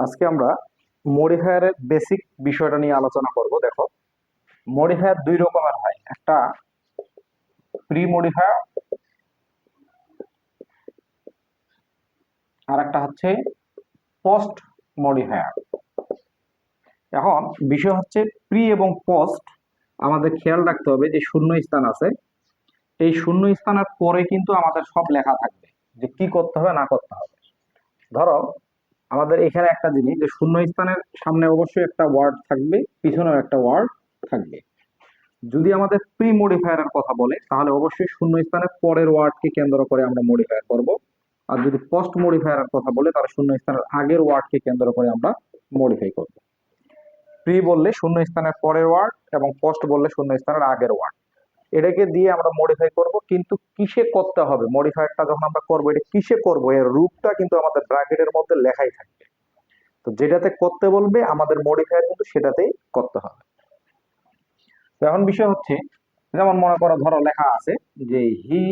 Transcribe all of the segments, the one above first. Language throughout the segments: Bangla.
আজকে আমরা মডিফায়ারের বেসিক বিষয়টা নিয়ে আলোচনা করব। দেখো, মডিফায়ার দুই রকমের হয়, একটা প্রি মডিফায়ার আর একটা হচ্ছে পোস্ট মডিফায়ার। এখন বিষয় হচ্ছে প্রি এবং পোস্ট আমাদের খেয়াল রাখতে হবে যে শূন্য স্থান আছে, এই শূন্য স্থানের পরে কিন্তু আমাদের সব লেখা থাকবে যে কি করতে হবে না করতে হবে। ধরো আমাদের এখানে একটা জিনিস যে শূন্য স্থানের সামনে অবশ্যই একটা ওয়ার্ড থাকবে, পিছনেও একটা ওয়ার্ড থাকবে। যদি আমাদের প্রি মডিফায়ারের কথা বলে তাহলে অবশ্যই শূন্য স্থানের পরের ওয়ার্ডকে কেন্দ্র করে আমরা মডিফায়ার করব। আর যদি পোস্ট মডিফায়ারের কথা বলে তাহলে শূন্য স্থানের আগের ওয়ার্ডকে কেন্দ্র করে আমরা মডিফাই করব। প্রি বললে শূন্য স্থানের পরের ওয়ার্ড এবং পোস্ট বললে শূন্য স্থানের আগের ওয়ার্ড, এটাকে দিয়ে আমরা মডিফাই করব। কিন্তু কিসে করতে হবে মডিফায়ারটা যখন আমরা করবো, এটা কিসে করব এর রূপটা কিন্তু আমাদের ব্র্যাকেটের মধ্যে লেখাই থাকবে। তো যেটাতে করতে বলবে আমাদের মডিফায়ার কিন্তু সেটাতেই করতে হবে। তো এখন বিষয় হচ্ছে, যেমন মনে করো ধরো লেখা আছে যে হি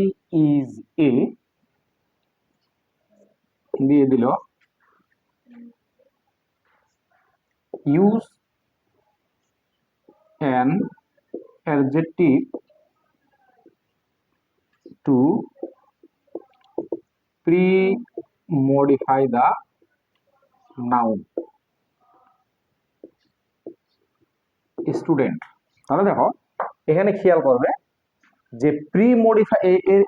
ইজ এ, দিয়ে দিল use an adjective two pre modify the noun student. তাহলে দেখো এখানে খেয়াল করবে যে প্রি মডিফাই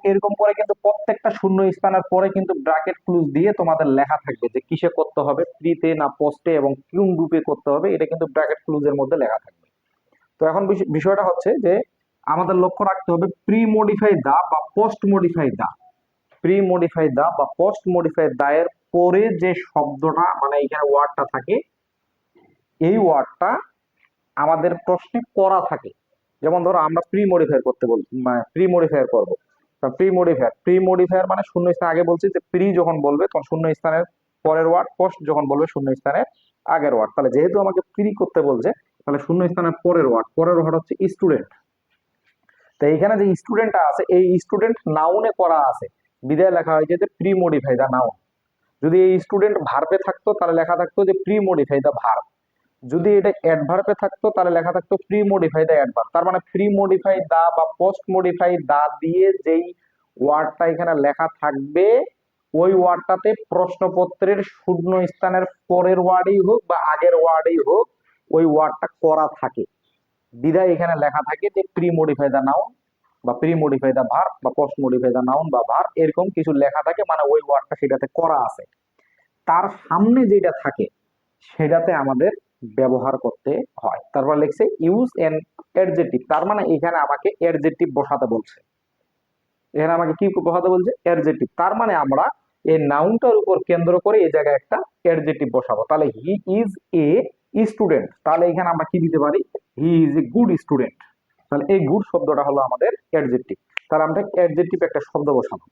এরকম করে কিন্তু প্রত্যেকটা শূন্য স্থানের পরে কিন্তু ব্র্যাকেট ক্লোজ দিয়ে তোমাদের লেখা থাকবে যে কিসে করতে হবে, প্রিতে না পোস্টে এবং কোন গ্রুপে করতে হবে, এটা কিন্তু ব্র্যাকেট ক্লোজের মধ্যে লেখা থাকবে। তো এখন বিষয়টা হচ্ছে যে আমাদের লক্ষ্য রাখতে হবে প্রি মডিফাই দা বা পোস্ট মডিফাই দা, প্রি মডিফাই দা বা পোস্ট মডিফাই দা এর পরে যে শব্দটা মানে এখানে ওয়ার্ডটা থাকে, এই ওয়ার্ডটা আমাদের প্রশ্নে করা থাকে। যেমন ধরো আমরা প্রি মডিফায়ার করতে বল, মানে প্রি মডিফায়ার করবো, প্রি মডিফায়ার মানে শূন্য স্থান আগে বলছি যে প্রি যখন বলবে তখন শূন্য স্থানের পরের ওয়ার্ড, পোস্ট যখন বলবে শূন্য স্থানের আগের ওয়ার্ড। তাহলে যেহেতু আমাকে প্রি করতে বলছে তাহলে শূন্য স্থানের পরের ওয়ার্ড হচ্ছে স্টুডেন্ট। তো এইখানে যে স্টুডেন্টটা আছে এই স্টুডেন্ট নাউনে করা আছে, বিদায় লেখা হয়েছে যে প্রি মডিফাই দা নাউন। যদি এই স্টুডেন্ট ভার্বে থাকতো তাহলে লেখা থাকতো যে প্রি মডিফাই দা ভার্ব। যদি এটা অ্যাডভার্বে থাকতো তাহলে লেখা থাকতো প্রি মডিফাই দা অ্যাডভার্ব। তার মানে প্রি মডিফাই দা বা পোস্ট মডিফাই দা দিয়ে যেই ওয়ার্ডটা এখানে লেখা থাকবে ওই ওয়ার্ডটাতে প্রশ্নপত্রের শূন্য স্থানের পরের ওয়ার্ডই হোক বা আগের ওয়ার্ডই হোক ওই ওয়ার্ডটা করা থাকে, বিধায় এখানে লেখা থাকে যে প্রি মডিফাই দা নাউন বা প্রি মডিফাই দা ভার্ব বা পোস্ট মডিফাই দা নাউন বা ভার্ব, এরকম কিছু লেখা থাকে, মানে ওই ওয়ার্ডটা সেটাতে করা আছে। তার সামনে যেটা থাকে সেটাতে আমাদের ব্যবহার করতে হয়। তারপর লিখছে ইউজ এন অ্যাডজেক্টিভ, তার মানে এখানে আমাকে অ্যাডজেক্টিভ বসাতে বলছে, এখানে আমাকে কি বসাতে বলছে অ্যাডজেক্টিভ। তার মানে আমরা এই নাউনটার উপর কেন্দ্র করে এই জায়গায় একটা অ্যাডজেক্টিভ বসাবো। তাহলে হি ইজ এ স্টুডেন্ট, তাহলে এখানে আমরা কি দিতে পারি, he is a good student. তাহলে এই গুড শব্দটা হলো আমাদের অ্যাডজেক্টিভ, তাহলে আমরা অ্যাডজেক্টিভ একটা শব্দ বসাবো।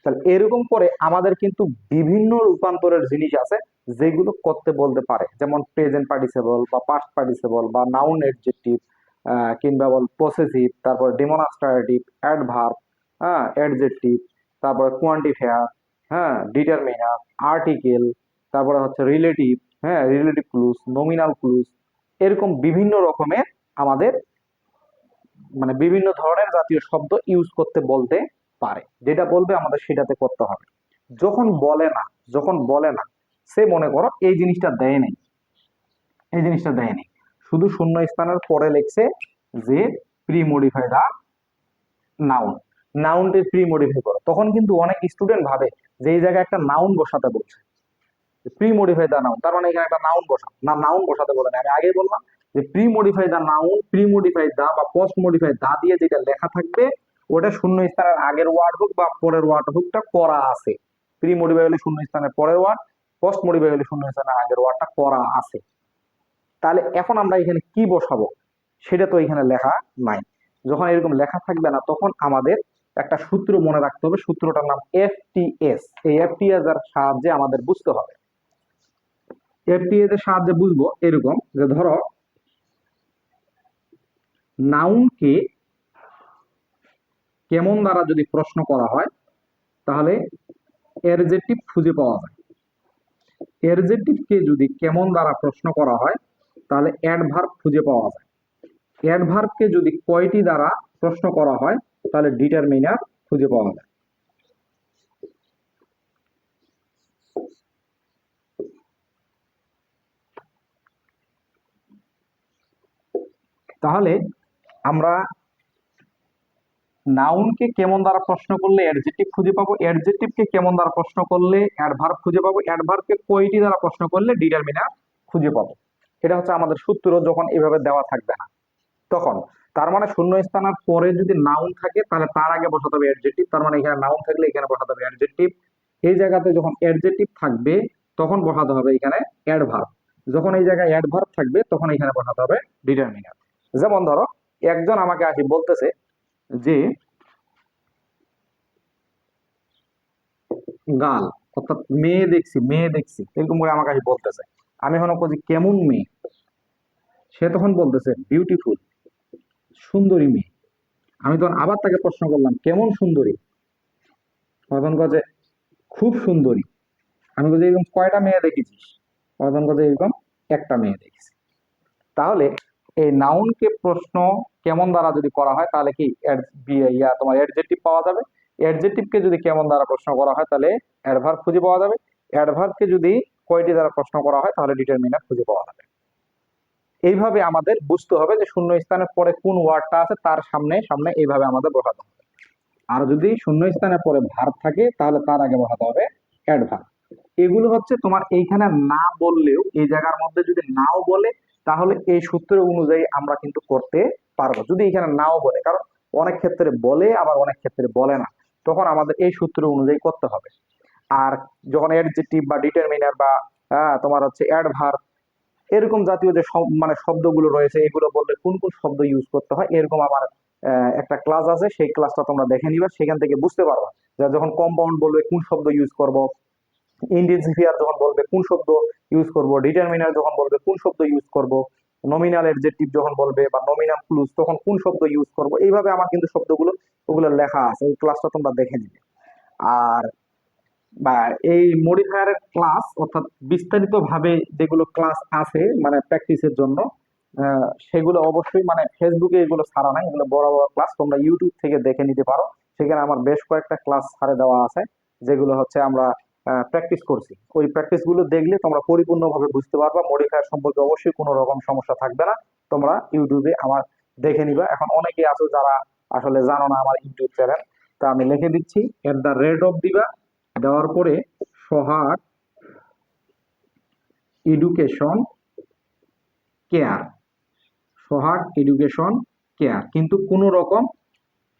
তাহলে এরকম করে আমাদের কিন্তু বিভিন্ন রূপান্তরের জিনিস আছে যেগুলো করতে বলতে পারে, যেমন প্রেজেন্ট পার্টিসিপল বা পাস্ট পার্টিসিপল বা নাউন অ্যাডজেক্টিভ, কিংবা বল পসেসিভ, তারপর ডেমনস্ট্রেটিভ, অ্যাডভার্ব, হ্যাঁ অ্যাডজেক্টিভ, তারপর কোয়ান্টিফায়ার, হ্যাঁ ডিটারমিনার, আর্টিকেল, তারপরে হচ্ছে রিলেটিভ, হ্যাঁ রিলেটিভ ক্লুজ, নমিনাল ক্লুজ, এরকম বিভিন্ন রকমের আমাদের মানে বিভিন্ন ধরনের জাতীয় শব্দ ইউজ করতে বলতে পারে। যেটা বলবে আমাদের সেটাতে করতে হবে। যখন বলে না, যখন বলে না সে মনে করো এই জিনিসটা দেয় নাই, এই জিনিসটা দেয় নাই, শুধু শূন্য স্থানের পরে লিখছে যে প্রি মডিফাই দা নাউন, নাউনটি প্রি মডিফাই করো, তখন কিন্তু অনেক স্টুডেন্ট ভাবে যে এই জায়গায় একটা নাউন বসাতে বলছে, প্রি মডিফাই দা নাউন, তার মানে এখানে একটা নাউন বসা না, নাউন বসাতে বলে না। আমি আগেই বললাম যে প্রি মডিফাই দা নাউন, প্রি মডিফাই দা বা পোস্ট মডিফাই দা দিয়ে যেটা লেখা থাকবে ওটা শূন্য স্থানের আগের ওয়ার্ড হোক বা পরের ওয়ার্ড হোকটা করা আছে। প্রি মডিফাই হলে শূন্য স্থানের পরের ওয়ার্ড, পোস্ট মডিফাই হলে শূন্য স্থানের আগের ওয়ার্ডটা করা আছে। তাহলে এখন আমরা এখানে কি বসাবো সেটা তো এখানে লেখা নাই। যখন এরকম লেখা থাকবে না তখন আমাদের একটা সূত্র মনে রাখতে হবে, সূত্রটার নাম এফটিএস। এই এফটিএস এর সাহায্যে আমাদের বুঝতে হবে। এফটিএস এর সাহায্যে বুঝবো এরকম যে ধরো নাউনকে কেমন দ্বারা যদি প্রশ্ন করা হয় তাহলে অ্যাডজেক্টিভ খুঁজে পাওয়া যায়। অ্যাডজেক্টিভকে যদি কেমন দ্বারা প্রশ্ন করা হয় তাহলে অ্যাডভার্ব খুঁজে পাওয়া যায়। অ্যাডভার্বকে যদি কয়টি দ্বারা প্রশ্ন করা হয় তাহলে ডিটারমিনার খুঁজে পাওয়া যায়। তাহলে আমরা নাউনকে কেমন দ্বারা প্রশ্ন করলে অ্যাডজেক্টিভ খুঁজে পাবো, অ্যাডজেক্টিভকে কেমন দ্বারা প্রশ্ন করলে অ্যাডভার্ব খুঁজে পাবো, অ্যাডভার্বকে কয়টি দ্বারা প্রশ্ন করলে ডিটারমিনার খুঁজে পাবো। এটা হচ্ছে আমাদের সূত্র যখন এভাবে দেওয়া থাকবে না তখন। তার মানে শূন্যস্থানের পরে যদি নাউন থাকে তাহলে তার আগে বসাতে হবে অ্যাডজেক্টিভ, তার মানে এখানে নাউন থাকলে এখানে বসাতে হবে অ্যাডজেক্টিভ। এই জায়গাতে যখন অ্যাডজেক্টিভ থাকবে তখন বসাতে হবে এখানে অ্যাডভার্ব, যখন এই জায়গায় অ্যাডভার্ব থাকবে তখন এখানে বসাতে হবে ডিটারমিনার। যেমন ধরো একজন আমাকে আসি বলতেছে যে গাল, অর্থাৎ মেয়ে দেখছি মেয়ে দেখছি এরকম করে আমাকে আসি বলতেছে। আমি এখন বলছি কেমন মেয়ে, সে তখন বলতেছে বিউটিফুল, সুন্দরী মেয়ে। আমি তখন আবার তাকে প্রশ্ন করলাম কেমন সুন্দরী, তখন কাজে খুব সুন্দরী। আমি বলছি এরকম কয়টা মেয়ে দেখেছিস, তখন কাজে এরকম একটা মেয়ে দেখেছি। তাহলে এই নাউনকে প্রশ্ন কেমন দ্বারা যদি করা হয় তাহলে কি তোমার অ্যাডজেক্টিভ পাওয়া যাবে। অ্যাডজেক্টিভকে যদি কেমন দ্বারা প্রশ্ন করা হয় তাহলে অ্যাডভার্ব খুঁজে পাওয়া যাবে। অ্যাডভার্বকে যদি কয়টি দ্বারা প্রশ্ন করা হয় তাহলে ডিটারমিনার খুঁজে পাওয়া যাবে। এইভাবে আমাদের বুঝতে হবে যে শূন্য স্থানের পরে কোন ওয়ার্ডটা আছে তার সামনে সামনে এইভাবে আমাদের বসাতে হবে। আর যদি শূন্য স্থানের পরে ভার্ব থাকে তাহলে তার আগে বসাতে হবে অ্যাডভার্ব। এগুলো হচ্ছে তোমার এইখানে না বললেও এই জায়গার মধ্যে যদি নাও বলে তাহলে এই সূত্র অনুযায়ী আমরা কিন্তু করতে পারবো, যদি এখানে নাও বলে, কারণ অনেক ক্ষেত্রে বলে আবার অনেক ক্ষেত্রে বলে না, তখন আমাদের এই সূত্র অনুযায়ী করতে হবে। আর যখন অ্যাডজেক্টিভ বা ডিটারমিনার বা তোমার হচ্ছে অ্যাডভার্ব এরকম জাতীয় যে মানে শব্দগুলো রয়েছে এগুলো বললে কোন কোন শব্দ ইউজ করতে হয় এরকম আমার একটা ক্লাস আছে, সেই ক্লাসটা তোমরা দেখে নিবা, সেখান থেকে বুঝতে পারবা যে যখন কম্পাউন্ড বলবে কোন শব্দ ইউজ করব, ইন্টেন্সিফায়ার যখন বলবে কোন শব্দ ইউজ করব, ডিটারমিনার যখন বলবে কোন শব্দ ইউজ করব, নমিনাল অ্যাডজেক্টিভ যখন বলবে বা নমিনাল ক্লুজ তখন কোন শব্দ ইউজ করব। এইভাবে আমার কিন্তু শব্দগুলো ওগুলো লেখা আছে, ওই ক্লাসটা তোমরা দেখে নিবে। আর বা এই মডিফায়ারের ক্লাস অর্থাৎ বিস্তারিত ভাবে যেগুলো ক্লাস আছে মানে প্র্যাকটিসের জন্য সেগুলো অবশ্যই মানে ফেসবুকে এগুলো ছাড়া নাই, এগুলো বড় বড় ক্লাস তোমরা ইউটিউব থেকে দেখে নিতে পারো। সেখানে আমার বেশ কয়েকটা ক্লাস ছাড়ে দেওয়া আছে যেগুলো হচ্ছে আমরা প্র্যাকটিস করছি। ওই প্র্যাকটিস গুলো দেখলে তোমরা পরিপূর্ণভাবে বুঝতে পারবা, মডিফায়ার সম্পর্কে অবশ্যই কোনো রকম সমস্যা থাকবে না। তোমরা ইউটিউবে আমার দেখে নিবা। এখন অনেকে আছো যারা আসলে জানো না আমার ইউটিউব চ্যানেল, তা আমি লিখে দিচ্ছি @, দিবা, দেওয়ার পরে সোহাগ এডুকেশন কেয়ার, সোহাগ এডুকেশন কেয়ার, কিন্তু কোনো রকম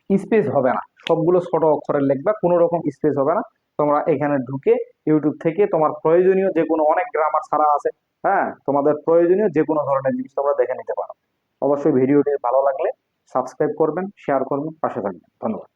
স্পেস হবে না, সবগুলো ছোট অক্ষরে লিখবা, কোনো রকম স্পেস হবে না। তোমরা এখানে ঢুকে ইউটিউব থেকে তোমার প্রয়োজনীয় যে কোনো অনেক গ্রামার ছাড়া আছে, হ্যাঁ তোমাদের প্রয়োজনীয় যে কোনো ধরনের জিনিস তোমরা দেখে নিতে পারো। অবশ্যই ভিডিওটি ভালো লাগলে সাবস্ক্রাইব করবেন, শেয়ার করবেন, পাশে থাকবেন। ধন্যবাদ।